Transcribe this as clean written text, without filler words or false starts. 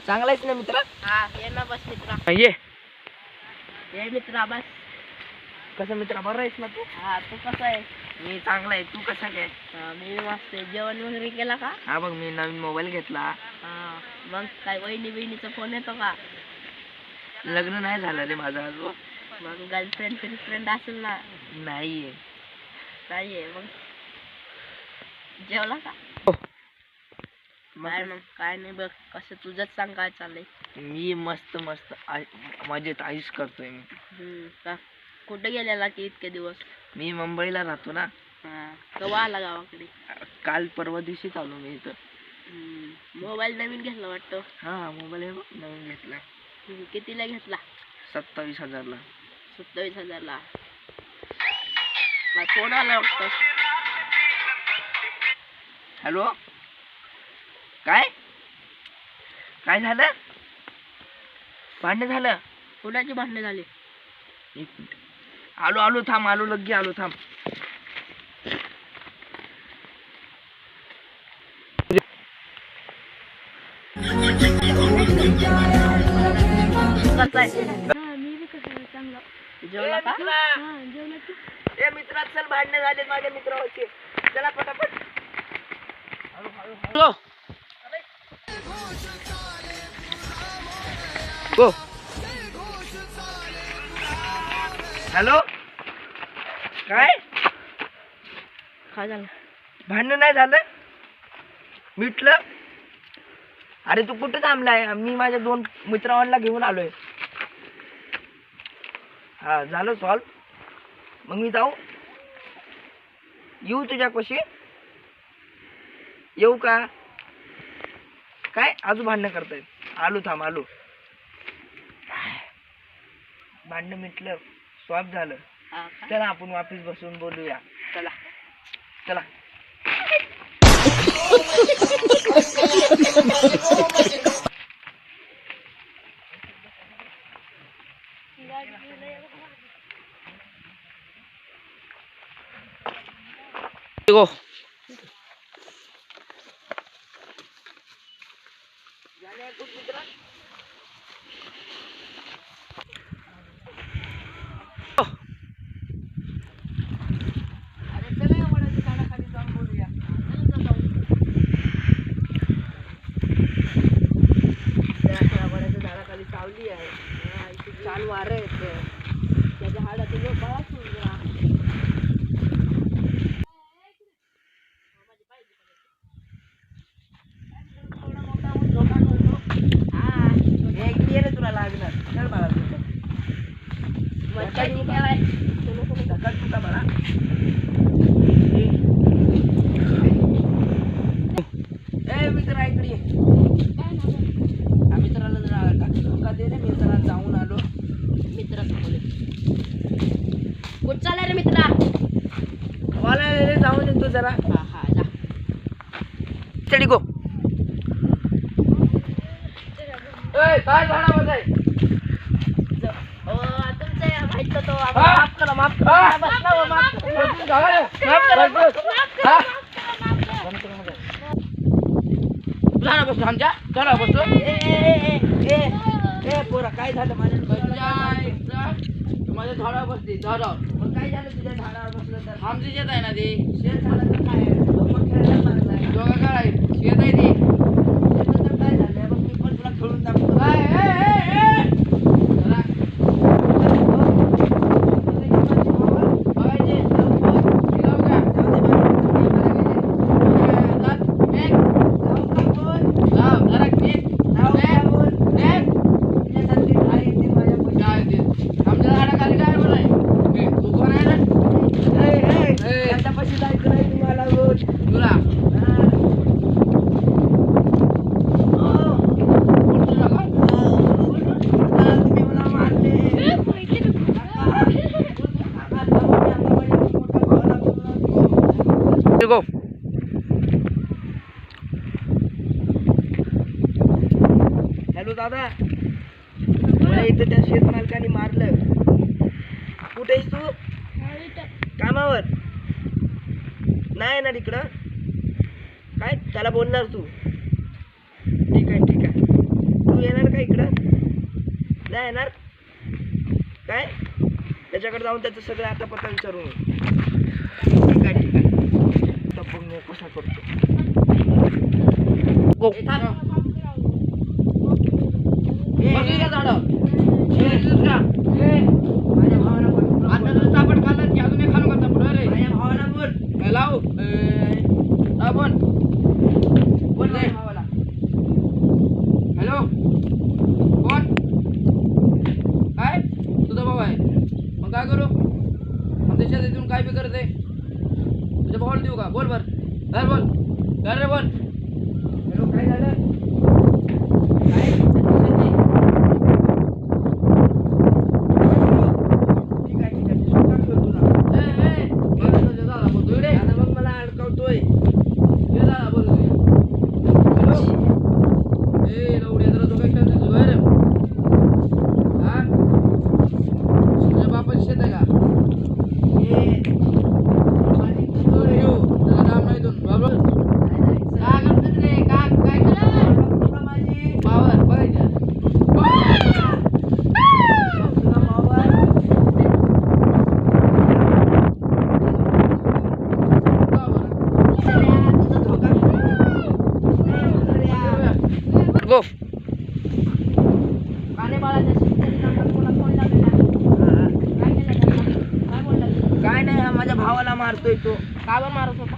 चांगला आहेस ना मित्रा? हा ये ना बस मित्रा. ये मित्रा बस. कसं मित्रा बरं आहेस ना तू? हा तू कसा आहे? मी चांगला आहे. तू कसा काय? मी मस्त आहे. जेवण वगैरे केला का? हा बघ मी नवीन मोबाईल घेतला. हा मग काय वहिनीचा फोन येतो का? लग्न नाही झालं रे माझं अजून. मग गर्लफ्रेंड असेल ना? नाहीये. नाहीये मग जेवला का? काय मग काय नाही बघ कसं तुझंच सांग काय चाललंय? मी मस्त मस्त मजेत आयुष करतोय मी. का कुठे गेलेला की इतके दिवस? मी मुंबईला राहतो ना. केव्हा आला गावाकडे? काल परवा दिवशी आलो मी इथं. मोबाईल नवीन घेतला वाटतं. हा मोबाईल नवीन घेतला. कितीला घेतला? 27,000ला. 27,000ला. फोन आला वाटतं. हॅलो काय काय झालं? भांडण झालं? कुणाची भांडणं झाली? एक मिनिट आलो थांब लग्गी आलो थांब. जेवला का? ए मित्रा चल भांडणं झाले माझ्या मित्राचे. चला पटापट. हो हॅलो काय झालं? भांडण नाही झालं मिटलं? अरे तू कुठे थांबलाय? मी माझ्या 2 मित्रांना घेऊन आलोय. हा झालं सॉल्व. मग मी येऊ तुझ्यापाशी? येऊ का? काय अजून भांडणं करताय? आलो थांब भांडण मिटलं सॉल्व झालं. चला आपण वापिस बसून बोलूया. चला गो सावली आहे. छान वारं येतं. त्याच्या हाडाचं लोक तुला लागणार. चल मला मला ए मित्र इकडे ये. मित्राला धक्का दे रे. मित्राला जाऊन आलो. मित्र कुठं चालला रे मित्रा? मला रे जाऊन येतो जरा. हा जा. चली गो. काय झाडा बसाय? तुमचं माहित तो माफ करा. माफ पोरा काय झालं? माझ्या झाडावर बसली. पण काय झालं तुझ्या झाडावर बसलं तर? आमची शेत आहे ना ती. शेत झालं तर काय दोघं काय शेत आहे ती. शेतात काय झालं मग मी पण तुला खेळून दाखवतो. गो हॅलो दादा. मला इथं त्या शेत मालकाने मारलं. कुठे आहेस तू? कामावर नाही ना तिकडं? काय त्याला बोलणार तू? ठीक आहे तू येणार का इकडं? नाही येणार काय? त्याच्याकडे जाऊन त्याचं सगळं आता पत्ता विचारून ये. ठीक आहे ठीक आहे. आता बघ मी कसा करतो. गो. ए, थांब. बघू का झाडं? माझ्या भावाला बोल. आता जर चापट खाल्लं की अजून एक खाणू का चापट रे माझ्या भावाला बोल. लाव आपण बोल माझ्या भावाला. हॅलो कोण काय तुझा भाऊ आहे मग काय करू आमच्या शेतात येऊन काय बी करते तुझ्या भावाला देऊ का बोल बर बोल रे बोल हॅलो काय झालं? काय? ठीक आहे ठीक आहे. मी स्वतः खेळतो ना. बरं तुझ्या दादा बोलतो रे आता मग मला अडकवतोय. तुझ्या दादा बोलतो हॅलो ए लवडी जरा जो काही खेळते तुझं रे हा तुझ्या बापाची शेत आहे का ए, माझी कुठं आहे? येऊ त्याला काम नाही दोन बाबा नाही जायचं. काय करतात रे काय केलं बघतो का माझी? पावर बघायच्या बघतो का भावाला? तुझा धोका. ए, म्हाताऱ्या. गो काने बाळाच्या शेतकरी नाकात कोणा फोन लागलेला हा. काय केलं त्यांना? काय बोलला काय नाही हा माझ्या भावाला मारतोय तो. का बरं मारत होता